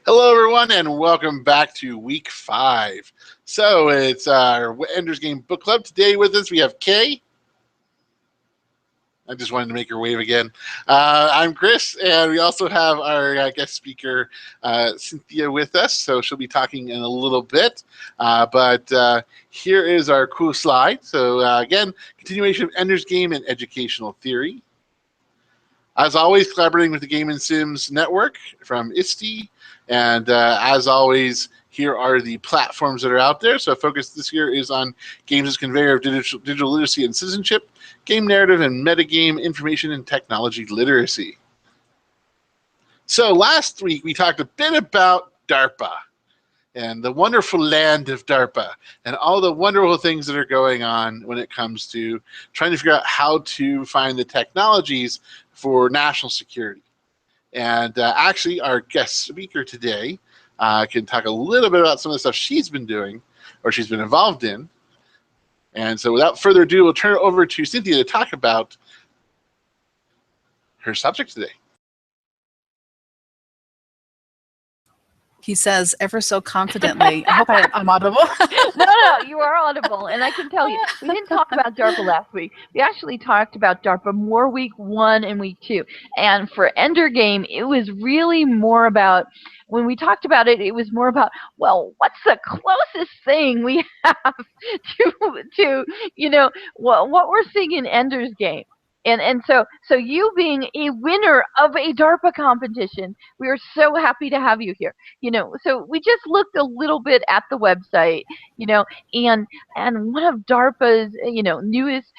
Hello, everyone, and welcome back to week 5. So it's our Ender's Game Book Club. Today with us, we have Kay. I just wanted to make her wave again. I'm Chris, and we also have our guest speaker, Cynthia, with us. So she'll be talking in a little bit. But here is our cool slide. So again, continuation of Ender's Game and educational theory. As always, collaborating with the Game and Sims Network from ISTE. And as always, here are the platforms that are out there. So focus this year is on games as conveyor of digital literacy and citizenship, game narrative and metagame information and technology literacy. So last week we talked a bit about DARPA and the wonderful land of DARPA and all the wonderful things that are going on when it comes to trying to figure out how to find the technologies for national security. And actually, our guest speaker today can talk a little bit about some of the stuff she's been doing or she's been involved in. And so without further ado, we'll turn it over to Cynthia to talk about her subject today. He says ever so confidently. I hope I'm audible. No, you are audible. And I can tell you, we didn't talk about DARPA last week. We actually talked about DARPA more week 1 and week 2. And for Ender Game, it was really more about, when we talked about it, it was more about, well, what's the closest thing we have to what we're seeing in Ender's Game. And so you being a winner of a DARPA competition, we are so happy to have you here. So we just looked a little bit at the website, and one of DARPA's, newest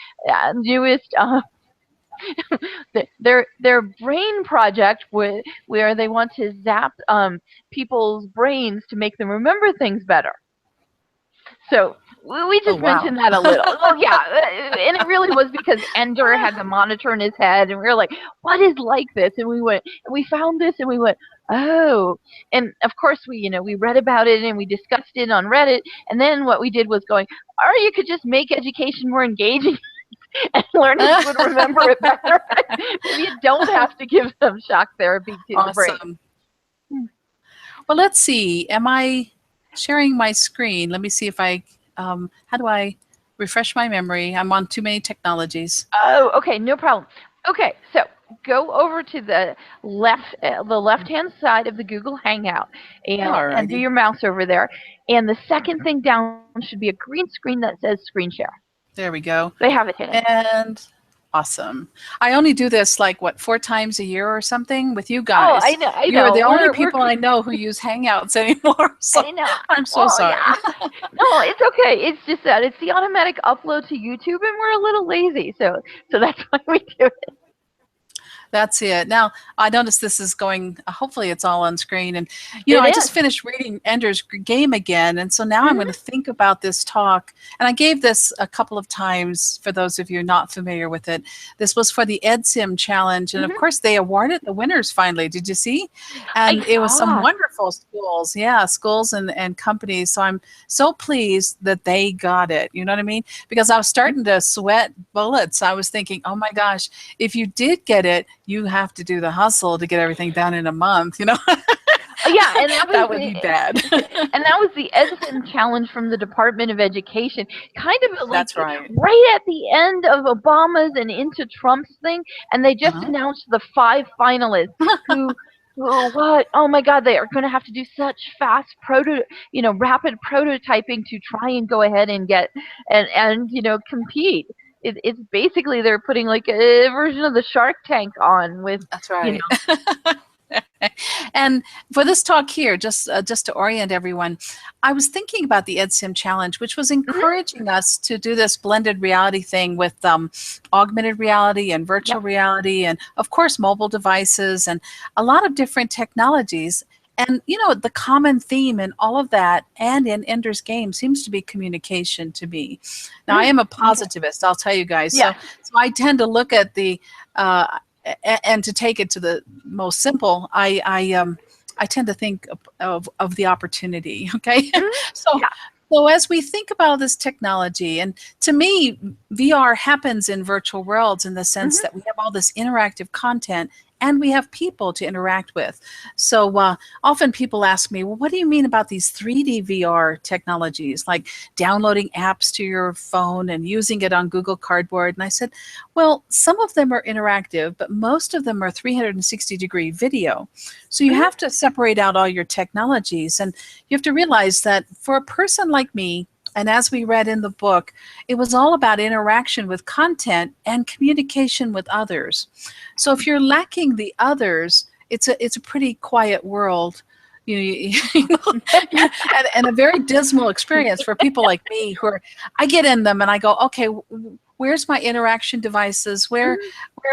their brain project where they want to zap people's brains to make them remember things better. So we just mentioned that a little. Oh, yeah. And it really was because Ender had the monitor in his head, and we were like, what is like this? And we found this, and we went, oh. And, of course, we read about it, and we discussed it on Reddit. And then what we did was going, or you could just make education more engaging and learners would remember it better. Maybe you don't have to give them shock therapy to the brain. Well, let's see. Am I sharing my screen? Let me see if I... how do I refresh my memory? I'm on too many technologies. Oh, okay, no problem. Okay, so go over to the left-hand side of the Google Hangout and do your mouse over there. And the second thing down should be a green screen that says Screen Share. There we go. They have it hidden. And awesome. I only do this 4 times a year or something with you guys. Oh, I know. You're the only people I know who use Hangouts anymore. So I know. I'm so sorry. Yeah. No, it's okay. It's just that it's the automatic upload to YouTube, and we're a little lazy, so that's why we do it. That's it. Now, I noticed this is going, hopefully it's all on screen. And, I just finished reading Ender's Game again. And so now I'm going to think about this talk. And I gave this a couple of times for those of you not familiar with it. This was for the EdSim Challenge. And, of course, they awarded the winners finally. Did you see? And it was some wonderful schools. Yeah, schools and companies. So I'm so pleased that they got it. You know what I mean? Because I was starting to sweat bullets. I was thinking, oh, my gosh, if you did get it, you have to do the hustle to get everything done in a month, Yeah, and that would be bad. And that was the EdSim Challenge from the Department of Education. Kind of That's right at the end of Obama's and into Trump's thing, and they just announced the 5 finalists who oh my God, they are going to have to do such fast rapid prototyping to try and go ahead and get and compete. It's basically they're putting a version of the Shark Tank on with. That's right. And for this talk here, just to orient everyone, I was thinking about the EdSim Challenge, which was encouraging us to do this blended reality thing with augmented reality and virtual reality and, of course, mobile devices and a lot of different technologies. And, the common theme in all of that and in Ender's Game seems to be communication to me. Now, I am a positivist, I'll tell you guys. So I tend to look at the, and to take it to the most simple, I tend to think of the opportunity, okay? So as we think about this technology, and to me, VR happens in virtual worlds in the sense that we have all this interactive content and we have people to interact with. So often people ask me, well, what do you mean about these 3D VR technologies, like downloading apps to your phone and using it on Google Cardboard? And I said, well, some of them are interactive, but most of them are 360-degree video. So you have to separate out all your technologies, and you have to realize that for a person like me, and as we read in the book, it was all about interaction with content and communication with others. So if you're lacking the others, it's a pretty quiet world, and a very dismal experience for people like me I get in them and I go, okay, where's my interaction devices? Where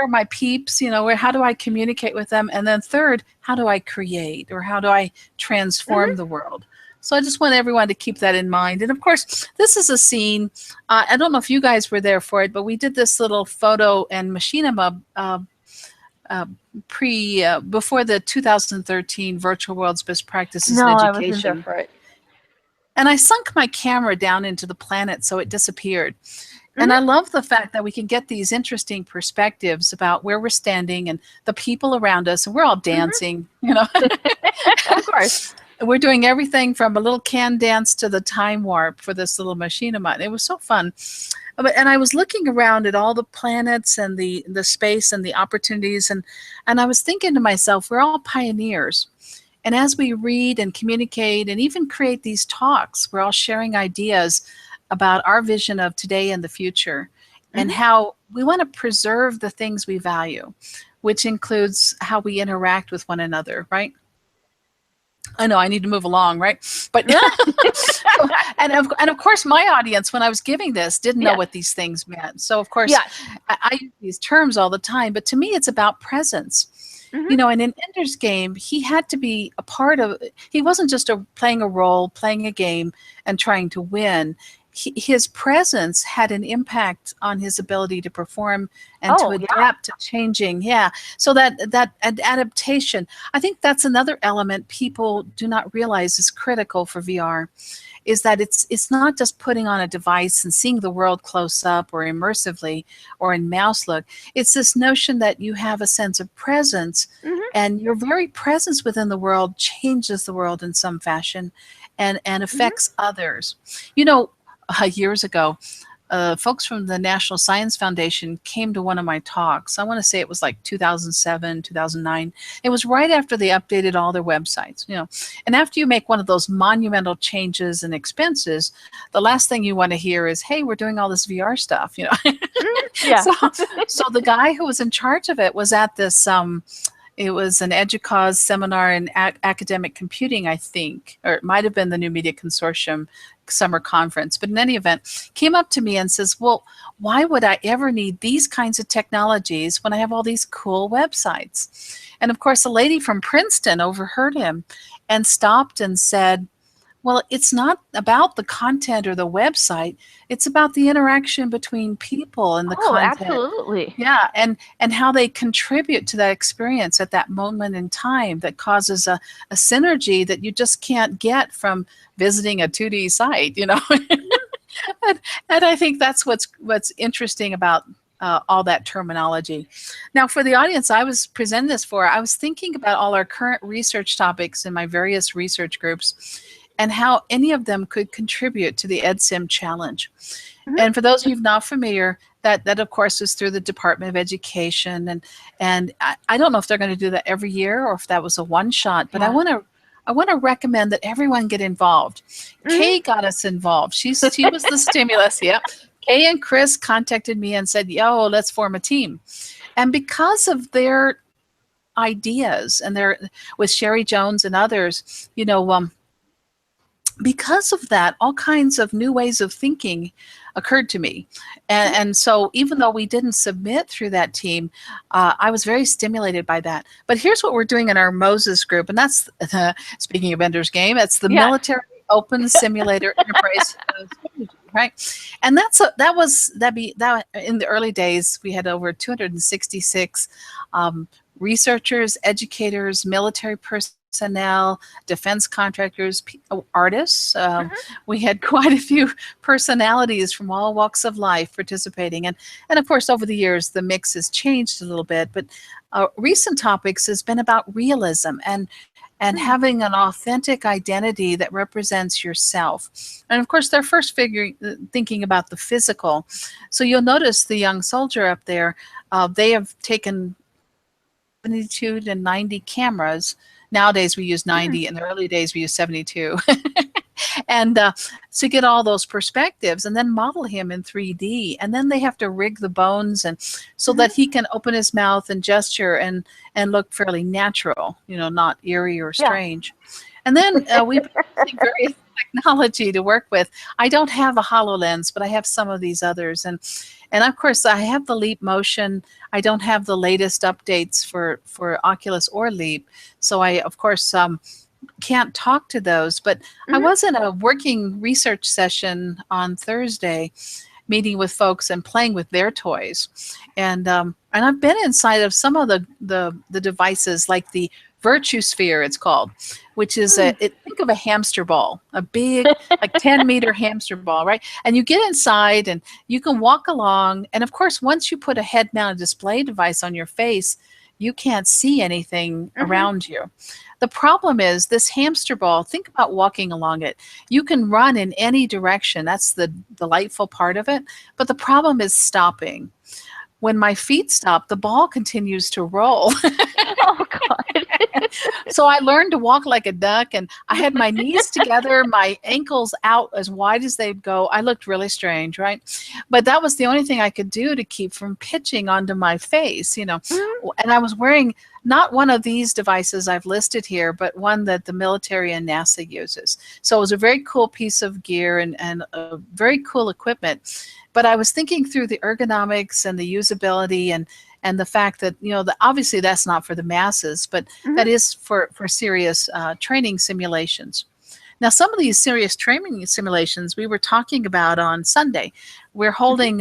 are my peeps? How do I communicate with them? And then third, how do I create, or how do I transform the world? So I just want everyone to keep that in mind. And of course, this is a scene. I don't know if you guys were there for it, but we did this little photo and machinima before the 2013 Virtual World's Best Practices in No, I Education. wasn't there for it. And I sunk my camera down into the planet so it disappeared. And I love the fact that we can get these interesting perspectives about where we're standing and the people around us, and we're all dancing, Of course. We're doing everything from a little can dance to the time warp for this little machinima. It was so fun. And I was looking around at all the planets and the space and the opportunities, and I was thinking to myself, we're all pioneers. And as we read and communicate and even create these talks, we're all sharing ideas about our vision of today and the future, and how we want to preserve the things we value, which includes how we interact with one another, right? I know I need to move along, right? But and of course, my audience, when I was giving this, didn't know what these things meant. So of course, I use these terms all the time. But to me, it's about presence. And in Ender's Game, he had to be a part of. He wasn't just playing a role, playing a game, and trying to win. His presence had an impact on his ability to perform and to adapt to changing. So that adaptation, I think that's another element people do not realize is critical for VR, is that it's not just putting on a device and seeing the world close up or immersively or in mouse look. It's this notion that you have a sense of presence, and your very presence within the world changes the world in some fashion and affects others. Years ago, folks from the National Science Foundation came to one of my talks. I want to say it was like 2007, 2009. It was right after they updated all their websites, And after you make one of those monumental changes and expenses, the last thing you want to hear is, hey, we're doing all this VR stuff, Yeah. So the guy who was in charge of it was at this it was an EDUCAUSE seminar in academic computing, I think, or it might have been the New Media Consortium summer conference. But in any event, came up to me and says, well, why would I ever need these kinds of technologies when I have all these cool websites? And of course, a lady from Princeton overheard him and stopped and said, well, it's not about the content or the website. It's about the interaction between people and the content. Absolutely. Yeah, and how they contribute to that experience at that moment in time that causes a synergy that you just can't get from visiting a 2D site, and I think that's what's interesting about all that terminology. Now, for the audience I was presenting this for, I was thinking about all our current research topics in my various research groups, and how any of them could contribute to the EdSim challenge. And for those of you not familiar, that of course is through the Department of Education, and I don't know if they're going to do that every year or if that was a one-shot, but I want to recommend that everyone get involved. Kay got us involved. She was the stimulus. Yeah. Kay and Chris contacted me and said, yo, let's form a team. And because of their ideas and with Sherry Jones and others, because of that, all kinds of new ways of thinking occurred to me. And so even though we didn't submit through that team, I was very stimulated by that. But here's what we're doing in our Moses group. And that's, speaking of Ender's Game, it's the Military Open Simulator Enterprise Strategy, right? And that in the early days, we had over 266 researchers, educators, military personnel, personnel, defense contractors, artists. We had quite a few personalities from all walks of life participating. And of course, over the years, the mix has changed a little bit. But recent topics has been about realism and having an authentic identity that represents yourself. And of course, they're first thinking about the physical. So you'll notice the young soldier up there, they have taken 72 to 90 cameras. Nowadays we use 90. In the early days we use 72. And to get all those perspectives and then model him in 3D. And then they have to rig the bones and so that he can open his mouth and gesture and look fairly natural, not eerie or strange. And then we've been using various technology to work with. I don't have a HoloLens, but I have some of these others. And of course, I have the Leap Motion. I don't have the latest updates for Oculus or Leap. So I, of course, can't talk to those. But I was in a working research session on Thursday, meeting with folks and playing with their toys. And I've been inside of some of the devices, like the Virtue Sphere, it's called, which is think of a hamster ball, a big, like 10-meter hamster ball, right? And you get inside and you can walk along. And of course, once you put a head-mounted display device on your face, you can't see anything around you. The problem is this hamster ball, think about walking along it. You can run in any direction. That's the delightful part of it. But the problem is stopping. When my feet stop, the ball continues to roll. Oh, God. So I learned to walk like a duck, and I had my knees together, my ankles out as wide as they'd go. I looked really strange, right? But that was the only thing I could do to keep from pitching onto my face, And I was wearing not one of these devices I've listed here, but one that the military and NASA uses. So it was a very cool piece of gear and a very cool equipment. But I was thinking through the ergonomics and the usability and the fact that, obviously that's not for the masses, but that is for serious training simulations. Now, some of these serious training simulations we were talking about on Sunday. We're holding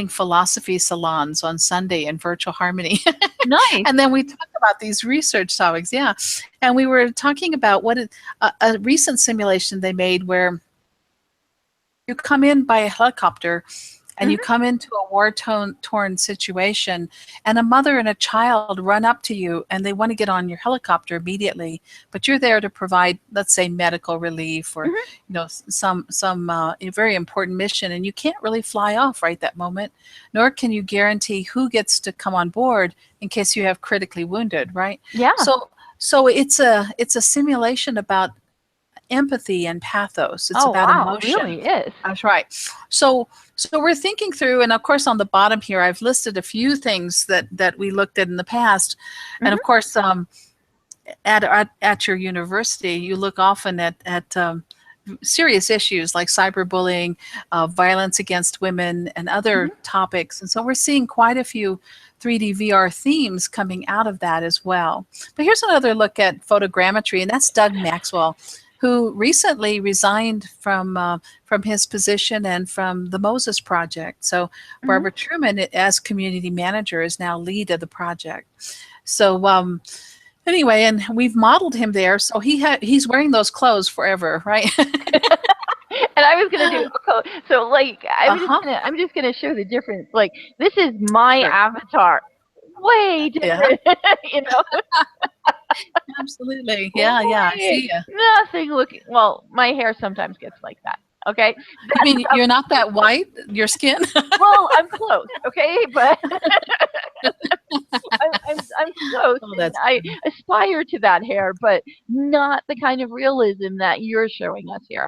philosophy salons on Sunday in virtual harmony. Nice. And then we talk about these research topics. Yeah. And we were talking about a recent simulation they made where you come in by a helicopter and you come into a war-torn situation, and a mother and a child run up to you and they want to get on your helicopter immediately, but you're there to provide, let's say, medical relief or some very important mission, and you can't really fly off right that moment, nor can you guarantee who gets to come on board in case you have critically wounded, right? Yeah. So it's a simulation about empathy and pathos. It's about emotion. It really is. That's right. So we're thinking through, and of course on the bottom here, I've listed a few things that we looked at in the past. And of course, at your university, you look often at serious issues like cyberbullying, violence against women, and other topics. And so we're seeing quite a few 3D VR themes coming out of that as well. But here's another look at photogrammetry, and that's Doug Maxwell, who recently resigned from his position and from the Moses Project. So Barbara Truman, as community manager, is now lead of the project. So anyway, and we've modeled him there. So he's wearing those clothes forever, right? And I was gonna do so. Like I'm just gonna show the difference. Like this is my avatar. Way different, Absolutely. Yeah, I see ya. Nothing looking. Well, my hair sometimes gets like that. Okay. I mean, you're not that white, your skin? Well, I'm close. Okay, but I'm close. Oh, I aspire to that hair, but not the kind of realism that you're showing us here.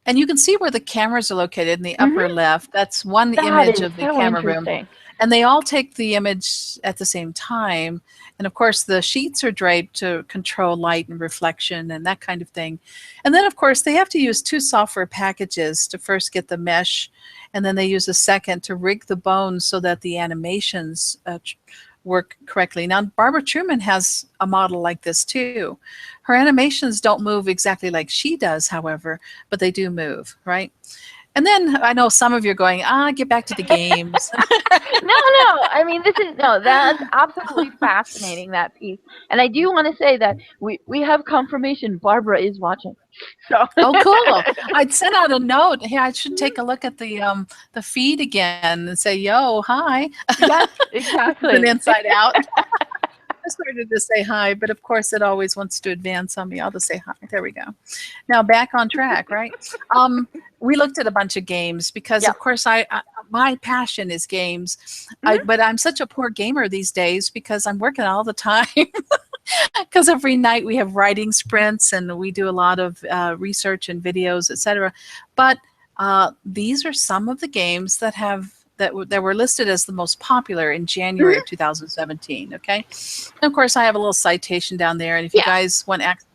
And you can see where the cameras are located in the upper left. That's one image of the camera room. And they all take the image at the same time. And of course, the sheets are draped to control light and reflection and that kind of thing. And then, of course, they have to use two software packages to first get the mesh, and then they use a second to rig the bones so that the animations work correctly. Now, Barbara Truman has a model like this too. Her animations don't move exactly like she does, however, but they do move, right? And then I know some of you are going, get back to the games. No, I mean, that's absolutely fascinating, that piece. And I do want to say that we have confirmation Barbara is watching. So Oh, cool. I'd sent out a note. Hey, I should take a look at the feed again and say, yo, hi. yes, exactly. An inside out. I started to say hi, but of course it always wants to advance on me. I'll just say hi. There we go. Now back on track, right? We looked at a bunch of games because, Yep. of course, my passion is games. Mhm. But I'm such a poor gamer these days because I'm working all the time. Because every night we have writing sprints and we do a lot of research and videos, etc. But these are some of the games that were listed as the most popular in January of 2017. Okay, and of course I have a little citation down there, and if you guys want access.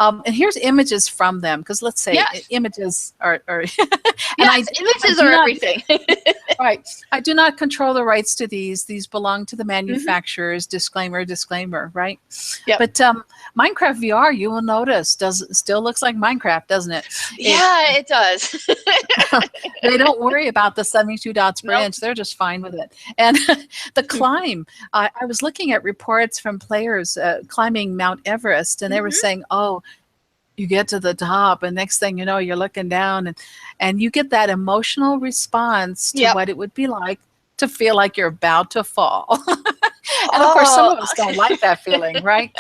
And here's images from them, because let's say images are and images are everything. Right. I do not control the rights to these. These belong to the manufacturers. Disclaimer, right? Yep. But Minecraft VR, you will notice, still looks like Minecraft, doesn't it? It does. They don't worry about the 72 dots per Nope. inch. They're just fine with it. And the climb, I was looking at reports from players climbing Mount Everest, and they were saying, oh, you get to the top, and next thing you know, you're looking down, and you get that emotional response to what it would be like to feel like you're about to fall. And of course, some of us don't like that feeling, right?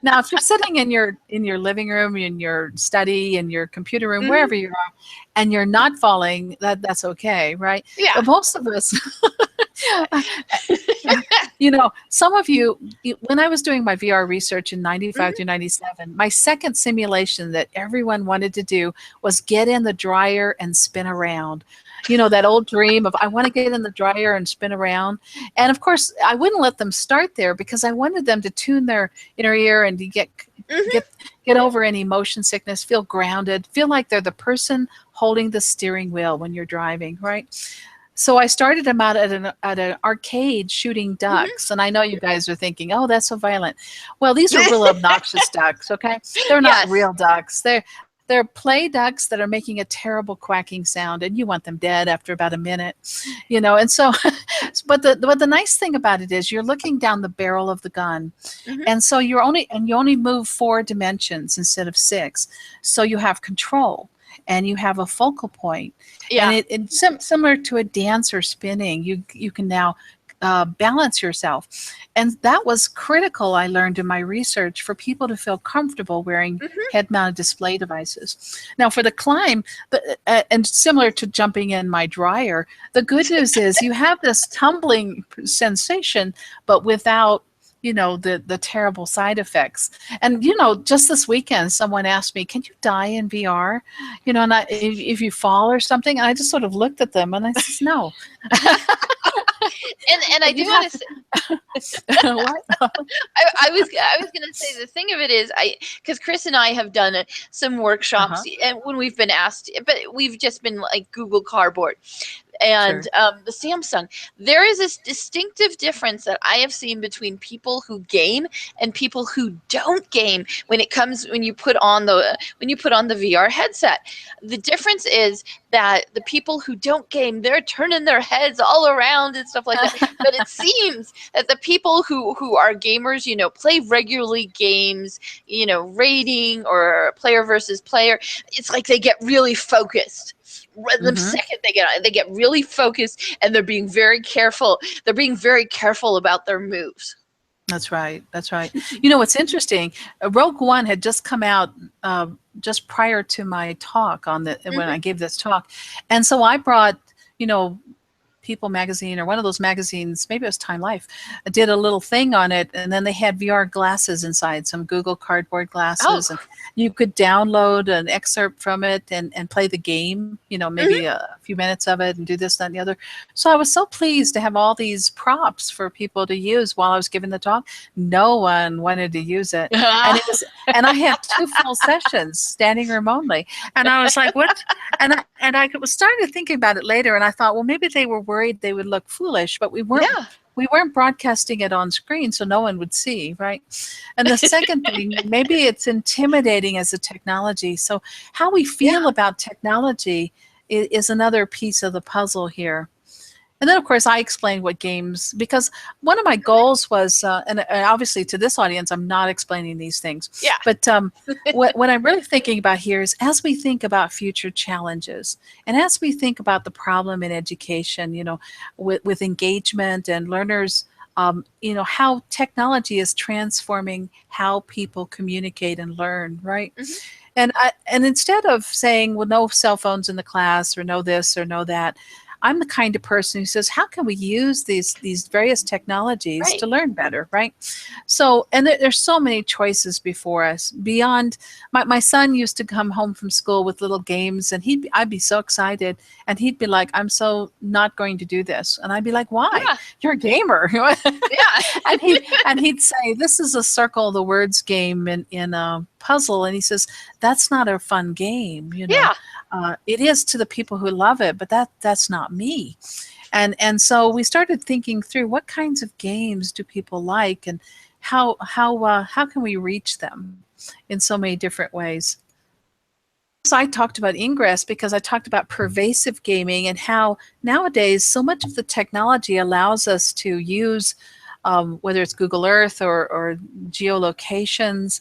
Now, if you're sitting in your living room, in your study, in your computer room, wherever you are, and you're not falling, that's okay, right? Yeah. But most of us, some of you, when I was doing my VR research in 95 to 97, my second simulation that everyone wanted to do was get in the dryer and spin around. That old dream of, I want to get in the dryer and spin around. And of course, I wouldn't let them start there because I wanted them to tune their inner ear and to get over any motion sickness, feel grounded, feel like they're the person holding the steering wheel when you're driving, right? So I started them out at an arcade shooting ducks. And I know you guys are thinking, oh, that's so violent. Well, these are real obnoxious ducks, okay? They're not real ducks. They're play ducks that are making a terrible quacking sound, and you want them dead after about a minute, And so, but the nice thing about it is you're looking down the barrel of the gun, and so you only move 4 dimensions instead of 6, so you have control. And you have a focal point, and it's similar to a dancer spinning. You can now balance yourself, and that was critical. I learned in my research for people to feel comfortable wearing head-mounted display devices. Now, for the climb, and similar to jumping in my dryer, the good news is you have this tumbling sensation, but without the terrible side effects. And, just this weekend, someone asked me, can you die in VR? And if you fall or something, and I just sort of looked at them and I said, no. And I do want to say, what? I was going to say, the thing of it is, because Chris and I have done some workshops, and when we've been asked, but we've just been like Google Cardboard. And the Samsung, there is this distinctive difference that I have seen between people who game and people who don't game when you put on the VR headset. The difference is that the people who don't game, they're turning their heads all around and stuff like that. But it seems that the people who are gamers, play regularly games, rating or player versus player, it's like they get really focused. The second they get really focused, and they're being very careful. They're being very careful about their moves. That's right. What's interesting? Rogue One had just come out just prior to my talk when I gave this talk, and so I brought People magazine or one of those magazines, maybe it was Time Life, did a little thing on it, and then they had VR glasses inside, some Google Cardboard glasses, and you could download an excerpt from it and play the game, maybe a few minutes of it and do this, that, and the other. So I was so pleased to have all these props for people to use while I was giving the talk. No one wanted to use it. And I had 2 full sessions, standing room only. And I was like, what? And I was starting to think about it later, and I thought, well, maybe they were worried they would look foolish, but we weren't. Yeah. We weren't broadcasting it on screen, so no one would see, right? And the second thing, maybe it's intimidating as a technology. So how we feel about technology is another piece of the puzzle here. And then, of course, I explained what games, because one of my goals was, and obviously to this audience, I'm not explaining these things. Yeah. But what I'm really thinking about here is, as we think about future challenges, and as we think about the problem in education, with engagement and learners, how technology is transforming how people communicate and learn, right? Mm-hmm. And instead of saying, well, no cell phones in the class, or no this or no that, I'm the kind of person who says, how can we use these various technologies Right. to learn better, right? So, and there's so many choices before us. Beyond, my son used to come home from school with little games, and I'd be so excited, and he'd be like, I'm so not going to do this. And I'd be like, why? Yeah. You're a gamer. Yeah. and he'd say, this is a circle the words game in a puzzle. And he says, that's not a fun game. Yeah. It is to the people who love it, but that's not me. And so we started thinking through, what kinds of games do people like, and how can we reach them in so many different ways. So I talked about Ingress because I talked about pervasive gaming, and how nowadays so much of the technology allows us to use, whether it's Google Earth or geolocations,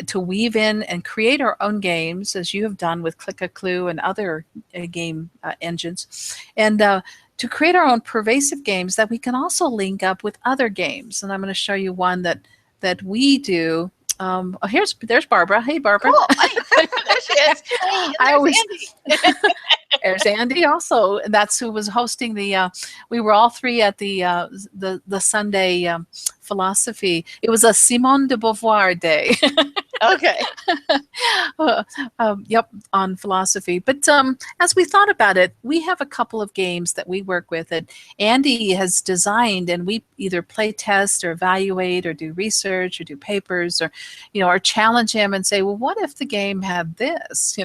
to weave in and create our own games, as you have done with Click a Clue and other game engines, and to create our own pervasive games that we can also link up with other games. And I'm going to show you one that we do. There's Barbara. Hey, Barbara. Cool. There she is. Hey, and there's Andy. There's Andy also, and that's who was hosting the. We were all three at the Sunday philosophy. It was a Simone de Beauvoir day. Okay. Yep, on philosophy. But as we thought about it, we have a couple of games that we work with that Andy has designed, and we either play test or evaluate or do research or do papers, or challenge him and say, well, what if the game had this?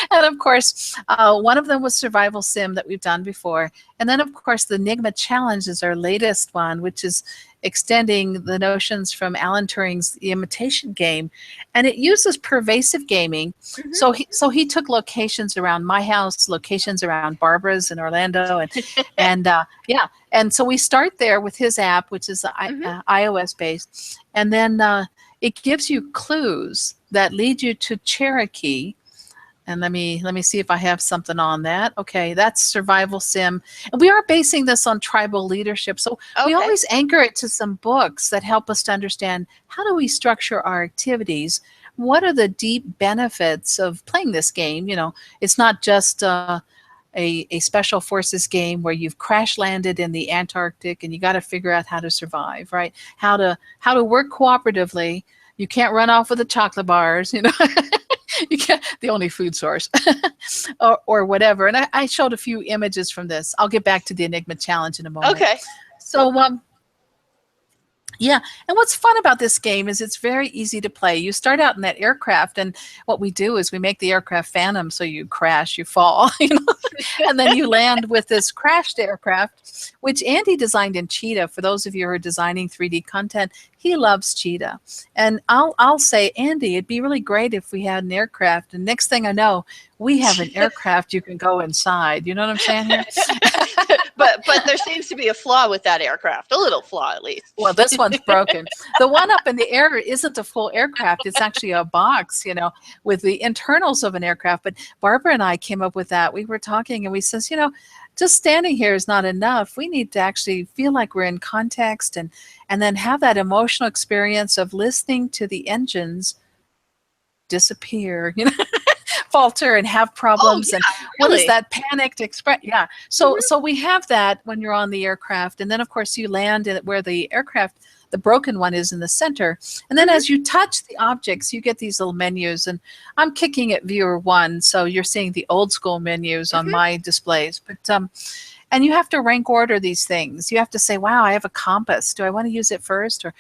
And of course, one of them was Survival Sim that we've done before. And then, of course, the Enigma Challenge is our latest one, which is extending the notions from Alan Turing's The Imitation Game. And it uses pervasive gaming. Mm-hmm. So he took locations around my house, locations around Barbara's in Orlando. And so we start there with his app, which is iOS-based. And then it gives you clues that lead you to Cherokee. And let me see if I have something on that. Okay, that's Survival Sim. And we are basing this on tribal leadership. So we always anchor it to some books that help us to understand, how do we structure our activities? What are the deep benefits of playing this game? It's not just a special forces game where you've crash landed in the Antarctic and you got to figure out how to survive, right? How to work cooperatively. You can't run off with the chocolate bars, You can't, the only food source, or whatever. And I showed a few images from this. I'll get back to the Enigma Challenge in a moment. Okay. So, yeah, and what's fun about this game is it's very easy to play. You start out in that aircraft, and what we do is we make the aircraft phantom, so you crash, you fall, and then you land with this crashed aircraft, which Andy designed in Cheetah. For those of you who are designing 3D content, he loves Cheetah. And I'll say, Andy, it'd be really great if we had an aircraft. And next thing I know, we have an aircraft you can go inside. You know what I'm saying here? But there seems to be a flaw with that aircraft, a little flaw at least. Well, this one's broken. The one up in the air isn't a full aircraft. It's actually a box, with the internals of an aircraft. But Barbara and I came up with that. We were talking and we says, just standing here is not enough. We need to actually feel like we're in context and then have that emotional experience of listening to the engines disappear, falter and have problems. And what is that panicked express? Yeah. So we have that when you're on the aircraft. And then, of course, you land where the aircraft, the broken one, is in the center. And then as you touch the objects, you get these little menus. And I'm kicking at viewer 1, so you're seeing the old school menus on my displays. But and you have to rank order these things. You have to say, wow, I have a compass. Do I want to use it first? Or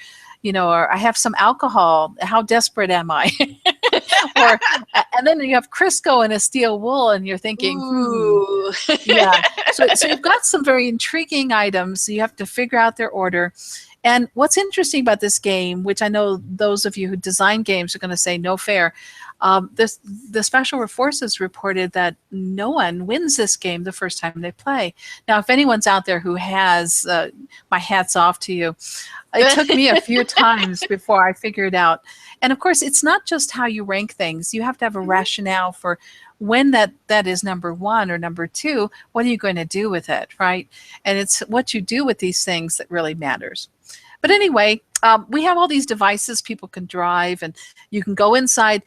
or I have some alcohol. How desperate am I? And then you have Crisco and a steel wool, and you're thinking, yeah. So you've got some very intriguing items. You have to figure out their order. And what's interesting about this game, which I know those of you who design games are going to say no fair, the Special Forces reported that no one wins this game the first time they play. Now, if anyone's out there who has, my hat's off to you. It took me a few times before I figured out. And of course, it's not just how you rank things. You have to have a rationale for when that is number one or number two. What are you going to do with it, right? And it's what you do with these things that really matters. But anyway, we have all these devices people can drive, and you can go inside.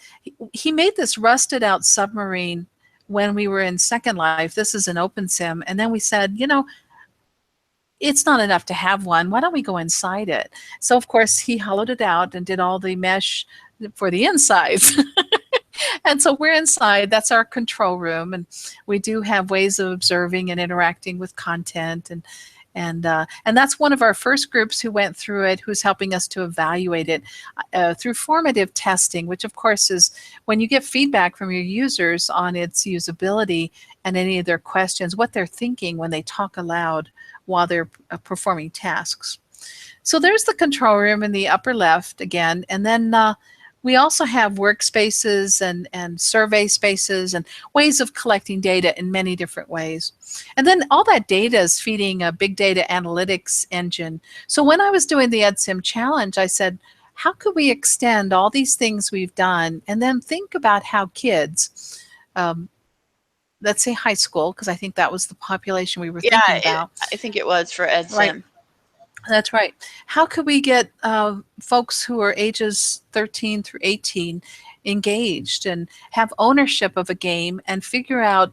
He made this rusted out submarine when we were in Second Life. This is an open sim. And then we said, it's not enough to have one. Why don't we go inside it? So, of course, he hollowed it out and did all the mesh for the insides. And so we're inside. That's our control room. And we do have ways of observing and interacting with content. And that's one of our first groups who went through it, who's helping us to evaluate it through formative testing, which, of course, is when you get feedback from your users on its usability and any of their questions, what they're thinking when they talk aloud while they're performing tasks. So there's the control room in the upper left again. And then we also have workspaces and survey spaces and ways of collecting data in many different ways. And then all that data is feeding a big data analytics engine. So when I was doing the EdSim challenge, I said, how could we extend all these things we've done and then think about how kids, let's say high school, because I think that was the population we were thinking about. I think it was for EdSim. Right. That's right. How could we get folks who are ages 13 through 18 engaged and have ownership of a game and figure out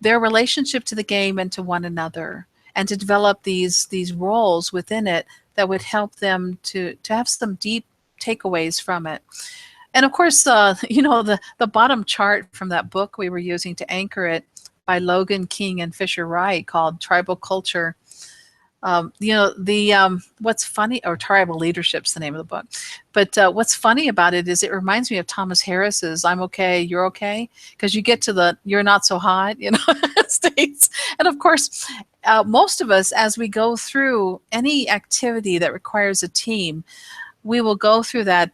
their relationship to the game and to one another, and to develop these roles within it that would help them to have some deep takeaways from it. And of course, the bottom chart from that book we were using to anchor it by Logan King and Fisher Wright called Tribal Culture. What's funny, or Tribal Leadership's the name of the book. But what's funny about it is it reminds me of Thomas Harris's I'm okay, you're okay, because you get to the you're not so hot, states. And of course, most of us, as we go through any activity that requires a team, we will go through that,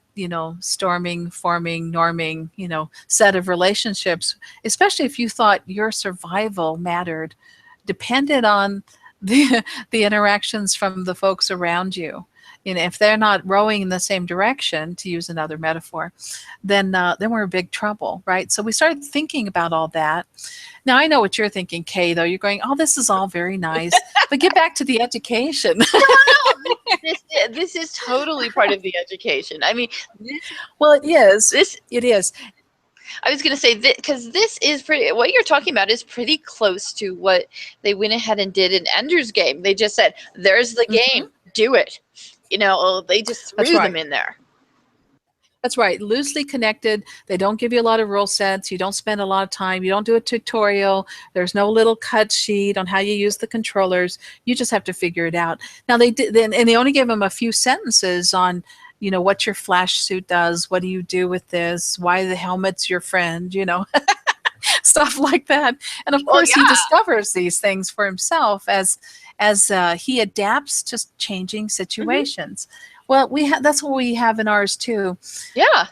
storming, forming, norming, set of relationships, especially if you thought your survival mattered, depended on the interactions from the folks around you. If they're not rowing in the same direction, to use another metaphor, then we're in big trouble, right? So we started thinking about all that. Now, I know what you're thinking, Kay, though. You're going, oh, this is all very nice, but get back to the education. No, this is totally part of the education. I mean, well, it is. It is. I was going to say, because this is pretty, what you're talking about is pretty close to what they went ahead and did in Ender's Game. They just said, there's the game, do it. They just threw them in there. That's right. Loosely connected. They don't give you a lot of rule sets. You don't spend a lot of time. You don't do a tutorial. There's no little cut sheet on how you use the controllers. You just have to figure it out. Now, they did, and they only gave them a few sentences on what your flash suit does, what do you do with this, why the helmet's your friend, stuff like that. And of course, he discovers these things for himself as he adapts to changing situations. Well, that's what we have in ours too. Yeah.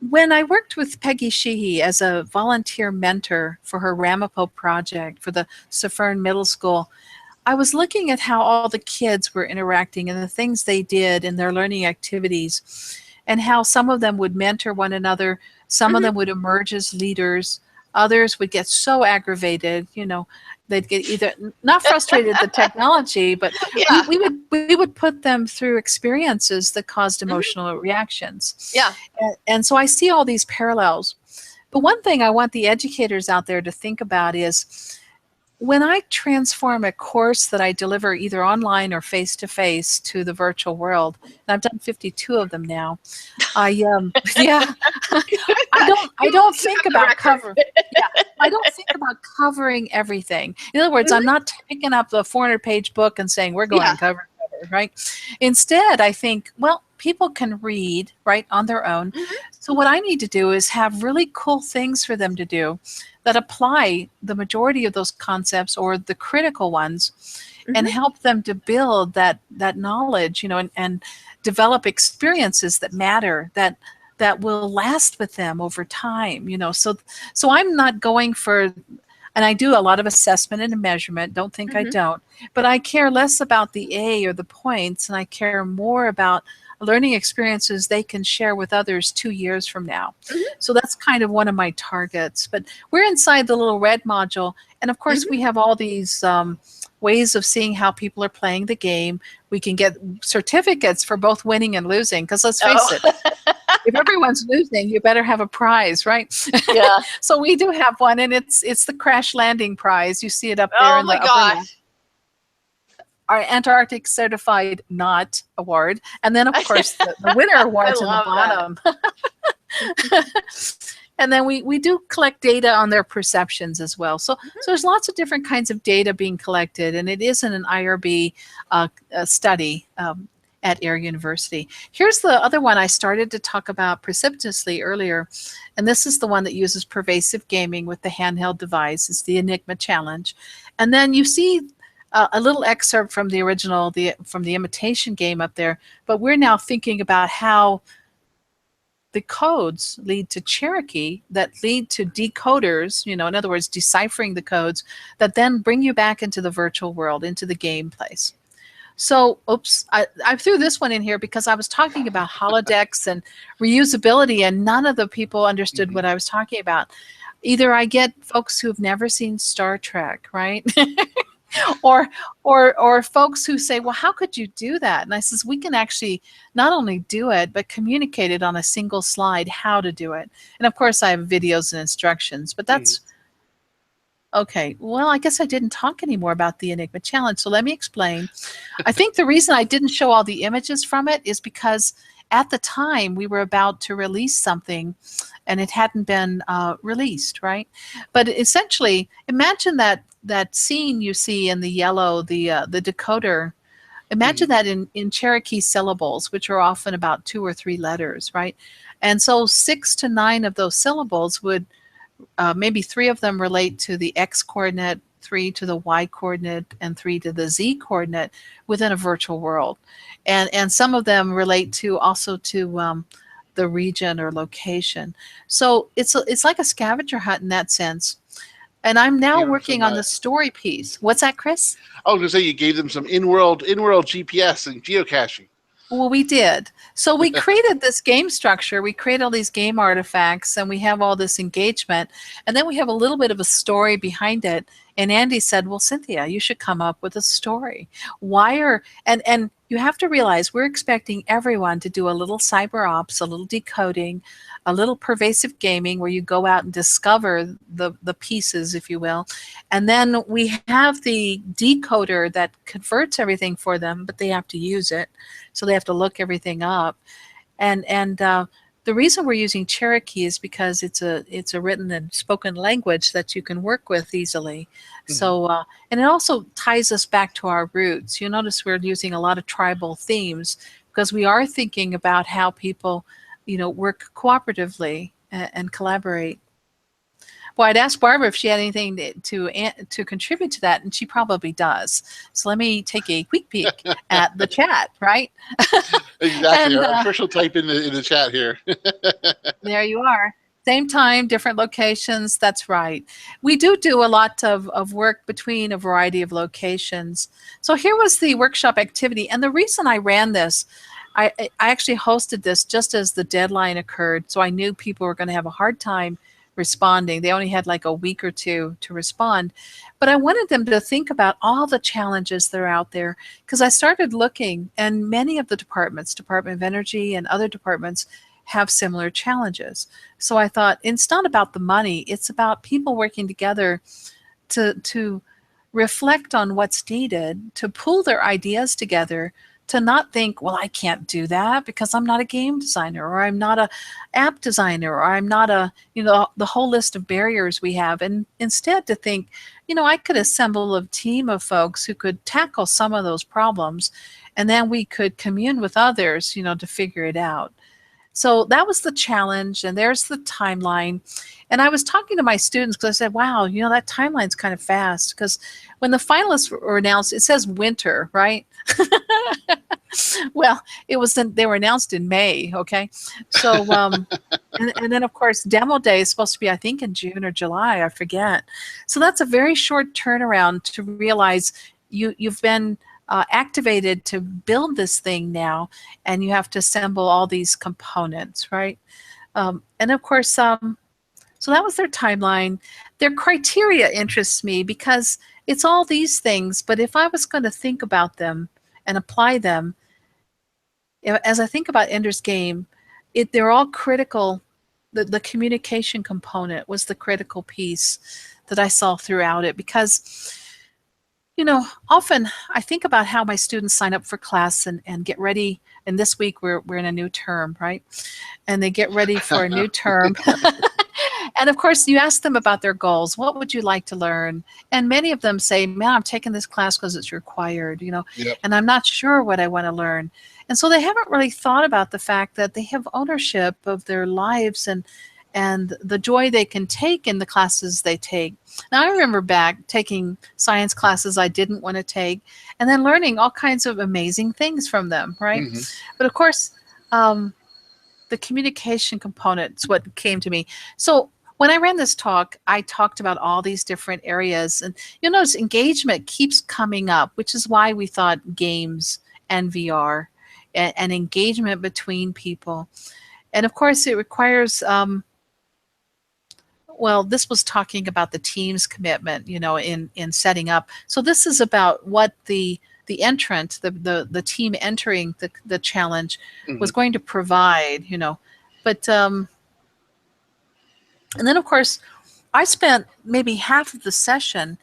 When I worked with Peggy Sheehy as a volunteer mentor for her Ramapo project for the Suffern Middle School, I was looking at how all the kids were interacting and the things they did in their learning activities, and how some of them would mentor one another, some of them would emerge as leaders, others would get so aggravated, they'd get either not frustrated at the technology, but we would put them through experiences that caused emotional reactions. Yeah. And so I see all these parallels. But one thing I want the educators out there to think about is, when I transform a course that I deliver either online or face-to-face to the virtual world, and I've done 52 of them now, I don't think about covering. I don't think about covering everything. In other words, I'm not picking up the 400-page book and saying we're going cover, right? Instead, I think, well, people can read, right, on their own. So what I need to do is have really cool things for them to do that apply the majority of those concepts, or the critical ones, and help them to build that knowledge, and develop experiences that matter, that will last with them over time, so I'm not going for, and I do a lot of assessment and measurement, don't think I don't, but I care less about the A or the points, and I care more about learning experiences they can share with others 2 years from now. So that's kind of one of my targets. But we're inside the little red module, and of course we have all these ways of seeing how people are playing the game. We can get certificates for both winning and losing, because let's face it, if everyone's losing, you better have a prize, right? Yeah. So we do have one, and it's the crash landing prize. You see it up there in the upper left. Our Antarctic Certified Not Award. And then, of course, the winner award's in the bottom. And then we do collect data on their perceptions as well. So there's lots of different kinds of data being collected, and it isn't an IRB study at Air University. Here's the other one I started to talk about precipitously earlier, and this is the one that uses pervasive gaming with the handheld device. It's the Enigma Challenge. And then you see a little excerpt from the original, from the imitation game up there, but we're now thinking about how the codes lead to Cherokee that lead to decoders, in other words, deciphering the codes that then bring you back into the virtual world, into the game place. So, I threw this one in here because I was talking about holodecks and reusability, and none of the people understood what I was talking about. Either I get folks who've never seen Star Trek, right? or folks who say, well, how could you do that? And I says, we can actually not only do it, but communicate it on a single slide how to do it. And of course I have videos and instructions, but that's okay. Well, I guess I didn't talk anymore about the Enigma Challenge. So let me explain. I think the reason I didn't show all the images from it is because at the time we were about to release something and it hadn't been released, right? But essentially, imagine that scene you see in the yellow, the decoder. Imagine that in Cherokee syllables, which are often about 2 or 3 letters, right? And so 6 to 9 of those syllables would, maybe 3 of them relate to the X coordinate, 3 to the Y coordinate, and 3 to the Z coordinate within a virtual world. And some of them relate to also to the region or location. So it's like a scavenger hunt in that sense. And I'm now working on the story piece. What's that, Chris? I was going to say you gave them some in-world GPS and geocaching. Well, we did. So we created this game structure. We create all these game artifacts, and we have all this engagement. And then we have a little bit of a story behind it. And Andy said, well, Cynthia, you should come up with a story. And you have to realize we're expecting everyone to do a little cyber ops, a little decoding, a little pervasive gaming where you go out and discover the pieces, if you will. And then we have the decoder that converts everything for them, but they have to use it. So they have to look everything up. And the reason we're using Cherokee is because it's a written and spoken language that you can work with easily. So, and it also ties us back to our roots. You notice we're using a lot of tribal themes because we are thinking about how people, work cooperatively and collaborate. Well, I'd ask Barbara if she had anything to contribute to that, and she probably does. So let me take a quick peek at the chat, right? Exactly. I'm sure she'll type in the chat here. There you are. Same time, different locations. That's right. We do a lot of work between a variety of locations. So here was the workshop activity. And the reason I ran this, I actually hosted this just as the deadline occurred. So I knew people were going to have a hard time responding. They only had like a week or 2 to respond. But I wanted them to think about all the challenges that are out there, because I started looking, and many of the departments, Department of Energy and other departments, have similar challenges. So I thought, it's not about the money, it's about people working together to reflect on what's needed, to pull their ideas together, to not think, well, I can't do that because I'm not a game designer, or I'm not a app designer, or I'm not the whole list of barriers we have. And instead to think, I could assemble a team of folks who could tackle some of those problems, and then we could commune with others, to figure it out. So that was the challenge, and there's the timeline. And I was talking to my students because I said, wow, that timeline's kind of fast, because when the finalists were announced, it says winter, right? Well, they were announced in May, okay? So, and then of course, demo day is supposed to be, I think, in June or July, I forget. So that's a very short turnaround to realize you've been activated to build this thing now, and you have to assemble all these components, right? And of course, so that was their timeline. Their criteria interests me because it's all these things, but if I was going to think about them and apply them, as I think about Ender's Game, they're all critical. The communication component was the critical piece that I saw throughout it, because often I think about how my students sign up for class and get ready. And this week we're in a new term, right? And they get ready for a new term. And of course, you ask them about their goals. What would you like to learn? And many of them say, man, I'm taking this class because it's required, Yep. and I'm not sure what I want to learn. And so they haven't really thought about the fact that they have ownership of their lives and the joy they can take in the classes they take. Now, I remember back taking science classes I didn't want to take, and then learning all kinds of amazing things from them, right? Mm-hmm. But of course, the communication component is what came to me. So when I ran this talk, I talked about all these different areas, and you'll notice engagement keeps coming up, which is why we thought games and VR and engagement between people. And of course, it requires well, this was talking about the team's commitment, in setting up. So this is about what the entrant, the team entering the challenge was Mm-hmm. going to provide, But and then of course, I spent maybe half of the session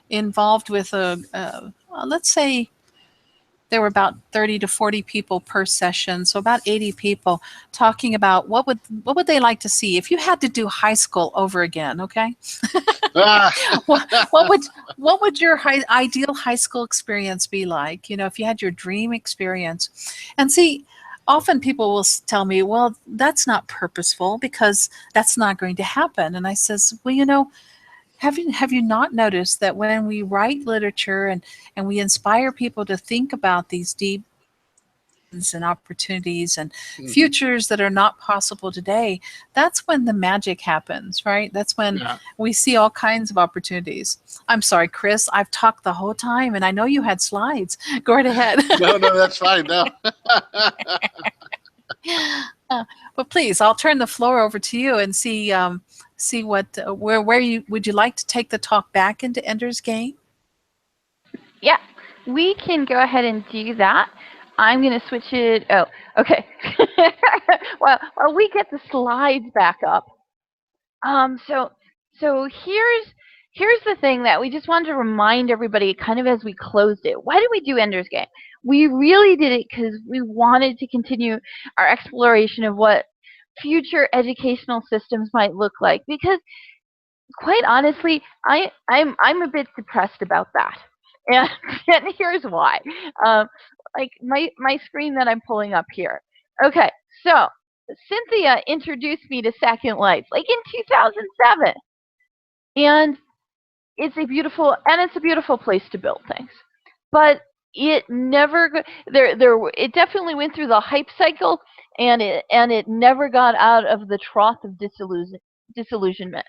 involved with let's say there were about 30 to 40 people per session, so about 80 people, talking about what would they like to see if you had to do high school over again, okay? what would your ideal high school experience be like, if you had your dream experience? And see, often people will tell me, well, that's not purposeful because that's not going to happen. And I says, well, have you not noticed that when we write literature and we inspire people to think about these deep and opportunities and Mm-hmm. futures that are not possible today, that's when the magic happens, right? That's when Yeah. we see all kinds of opportunities. I'm sorry, Chris, I've talked the whole time, and I know you had slides. Go right ahead. No, that's fine. No. But please, I'll turn the floor over to you and see what where you would you like to take the talk back into Ender's Game? Yeah, we can go ahead and do that. I'm going to switch it. Oh, okay. Well, while we get the slides back up. So here's the thing that we just wanted to remind everybody, kind of as we closed it. Why did we do Ender's Game? We really did it because we wanted to continue our exploration of what future educational systems might look like. Because quite honestly, I'm a bit depressed about that, and, and here's why. Like my screen that I'm pulling up here. Okay, so Cynthia introduced me to Second Life, like in 2007, and it's a beautiful place to build things, but it never it definitely went through the hype cycle, and it never got out of the trough of disillusionment.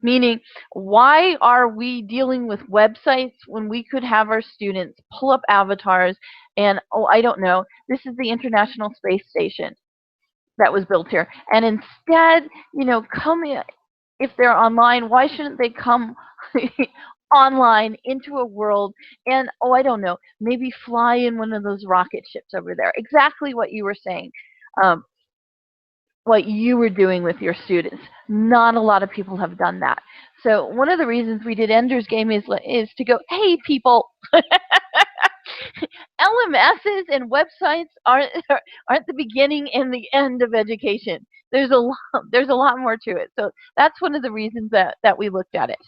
Meaning, why are we dealing with websites when we could have our students pull up avatars and, oh, I don't know, this is the International Space Station that was built here. And instead, if they're online, why shouldn't they come online into a world and, oh, I don't know, maybe fly in one of those rocket ships over there? Exactly what you were saying. What you were doing with your students. Not a lot of people have done that. So one of the reasons we did Ender's Game is to go, hey, people, LMSs and websites aren't the beginning and the end of education. There's a lot more to it. So that's one of the reasons that we looked at it.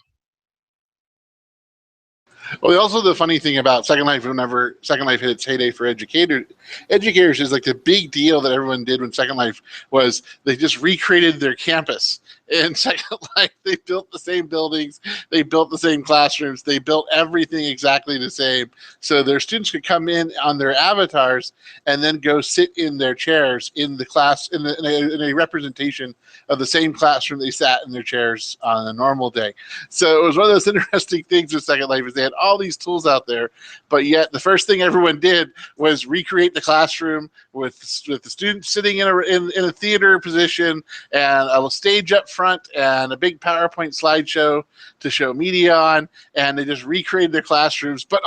Well, also the funny thing about Second Life, whenever Second Life hit its heyday for educators is like the big deal that everyone did when Second Life was they just recreated their campus. In Second Life, they built the same buildings, they built the same classrooms, they built everything exactly the same, so their students could come in on their avatars and then go sit in their chairs in the class in a representation of the same classroom they sat in their chairs on a normal day. So it was one of those interesting things with Second Life is they had all these tools out there, but yet the first thing everyone did was recreate the classroom with the students sitting in a theater position and a stage up front and a big PowerPoint slideshow to show media on, and they just recreated their classrooms. But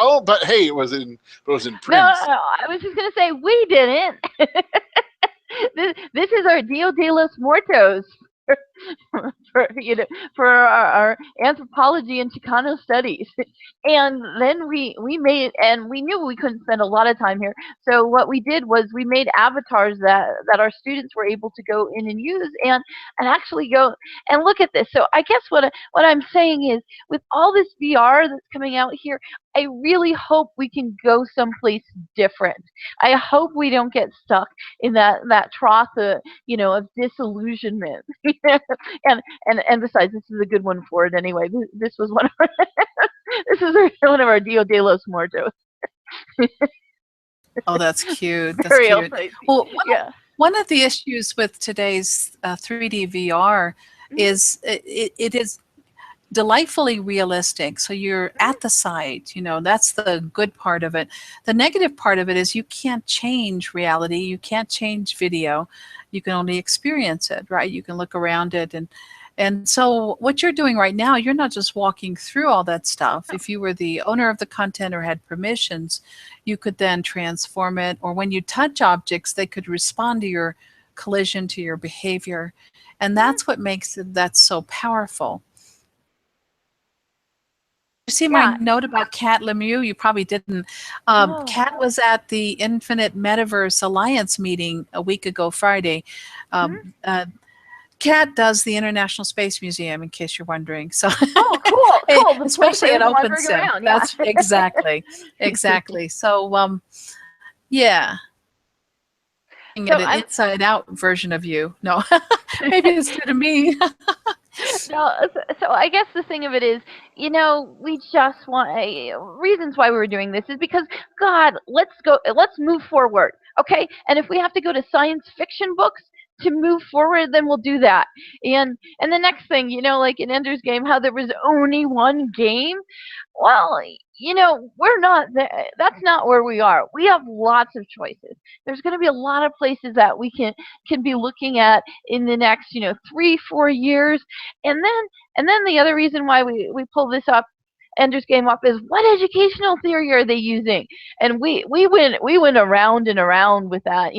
hey, it was in print. No, I was just gonna say we didn't. This is our Dia de los Muertos for our anthropology and Chicano studies. And then we made, and we knew we couldn't spend a lot of time here. So what we did was we made avatars that our students were able to go in and use and actually go and look at this. So I guess what I'm saying is with all this VR that's coming out here, I really hope we can go someplace different. I hope we don't get stuck in that trough of, of disillusionment. and besides, this is a good one for it anyway. This was one of our this is one of our Dia de los Muertos. Oh, that's cute. That's Very cute. nice. Well, Yeah. one of the issues with today's 3D VR is it is delightfully realistic. So you're at the site, that's the good part of it. The negative part of it is you can't change reality. You can't change video. You can only experience it, right? You can look around it. And so what you're doing right now, you're not just walking through all that stuff. If you were the owner of the content or had permissions, you could then transform it. Or when you touch objects, they could respond to your collision, to your behavior. And that's what makes that so powerful. You see my note about Kat Lemieux? You probably didn't. Kat was at the Infinite Metaverse Alliance meeting a week ago Friday. Kat does the International Space Museum, in case you're wondering. So, cool. Especially at OpenSim. That's exactly. So, yeah. So an inside-out version of you. No, maybe it's due to me. No, so I guess the thing of it is, we just want reasons why we were doing this is because God, let's move forward, okay? And if we have to go to science fiction books to move forward, then we'll do that. And the next thing, like in Ender's Game, how there was only one game. Well, we're not there. That's not where we are. We have lots of choices. There's going to be a lot of places that we can be looking at in the next, 3-4 years. And then the other reason why we pull this up, Ender's Game up, is what educational theory are they using? And we went around and around with that.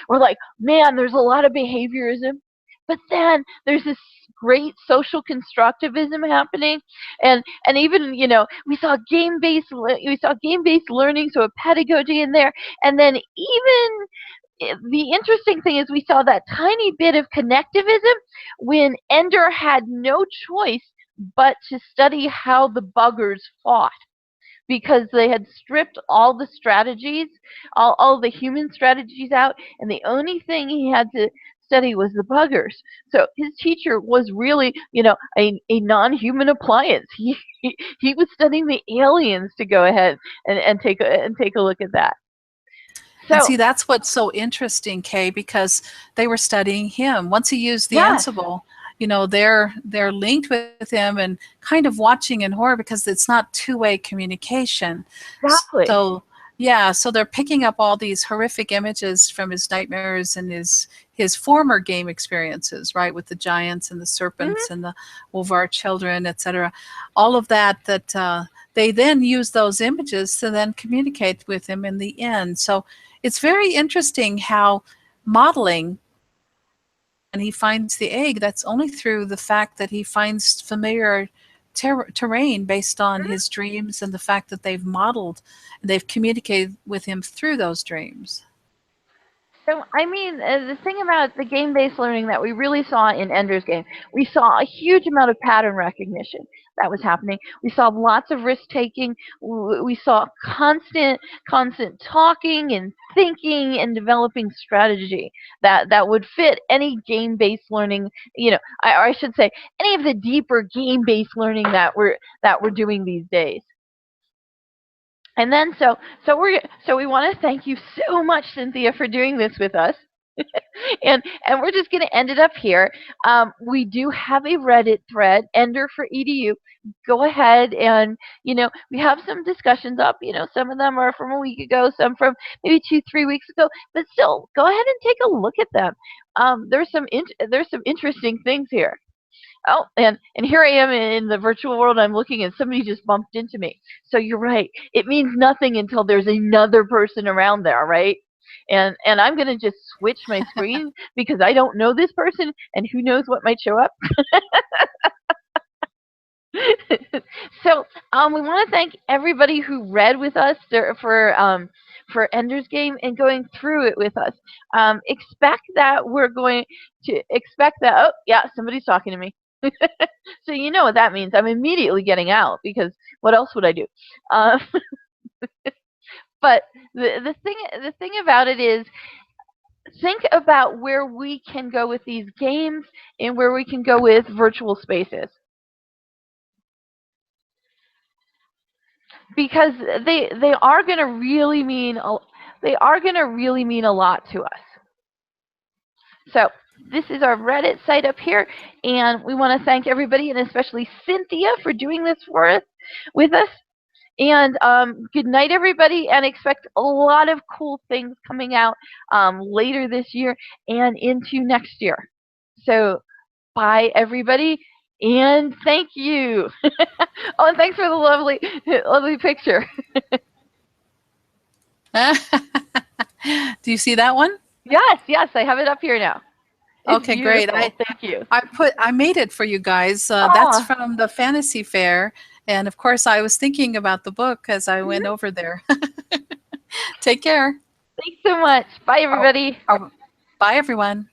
We're like, man, there's a lot of behaviorism, but then there's this great social constructivism happening, and even we saw game-based learning, so a pedagogy in there, and then even the interesting thing is we saw that tiny bit of connectivism when Ender had no choice but to study how the buggers fought, because they had stripped all the strategies, all the human strategies out, and the only thing he had to study was the buggers. So his teacher was really, a non-human appliance. He was studying the aliens to go ahead and take a look at that. So, and see, that's what's so interesting, Kay, because they were studying him. Once he used the Ansible, they're linked with him and kind of watching in horror because it's not two-way communication. Exactly. So so they're picking up all these horrific images from his nightmares and his former game experiences, right, with the giants and the serpents and the Wolvar children, etc. All of that they then use those images to then communicate with him in the end. So it's very interesting how modeling, and he finds the egg, that's only through the fact that he finds familiar terrain based on his dreams and the fact that they've modeled, they've communicated with him through those dreams. So, I mean, the thing about the game-based learning that we really saw in Ender's Game, we saw a huge amount of pattern recognition that was happening. We saw lots of risk-taking. We saw constant talking and thinking and developing strategy that would fit any game-based learning. You know, I should say any of the deeper game-based learning that we're doing these days. And then so we want to thank you so much, Cynthia, for doing this with us. and we're just going to end it up here. We do have a Reddit thread, Ender for EDU. Go ahead and, we have some discussions up. Some of them are from a week ago, some from maybe 2-3 weeks ago. But still, go ahead and take a look at them. There's some interesting things here. Oh, and here I am in the virtual world. I'm looking and somebody just bumped into me. So you're right. It means nothing until there's another person around there, right? And I'm going to just switch my screen because I don't know this person and who knows what might show up. So we want to thank everybody who read with us for Ender's Game and going through it with us. Expect that we're going to expect that. Oh, yeah, somebody's talking to me. So you know what that means. I'm immediately getting out because what else would I do? But the thing about it is, think about where we can go with these games and where we can go with virtual spaces. Because they are going to really mean a lot to us. So this is our Reddit site up here, and we want to thank everybody, and especially Cynthia, for doing this with us. And good night, everybody, and expect a lot of cool things coming out later this year and into next year. So bye, everybody, and thank you. Oh, and thanks for the lovely picture. Do you see that one? Yes, I have it up here now. It's okay, beautiful. great. Thank you. I made it for you guys. That's from the Fantasy Fair, and of course, I was thinking about the book as I went over there. Take care. Thanks so much. Bye, everybody. Bye, everyone.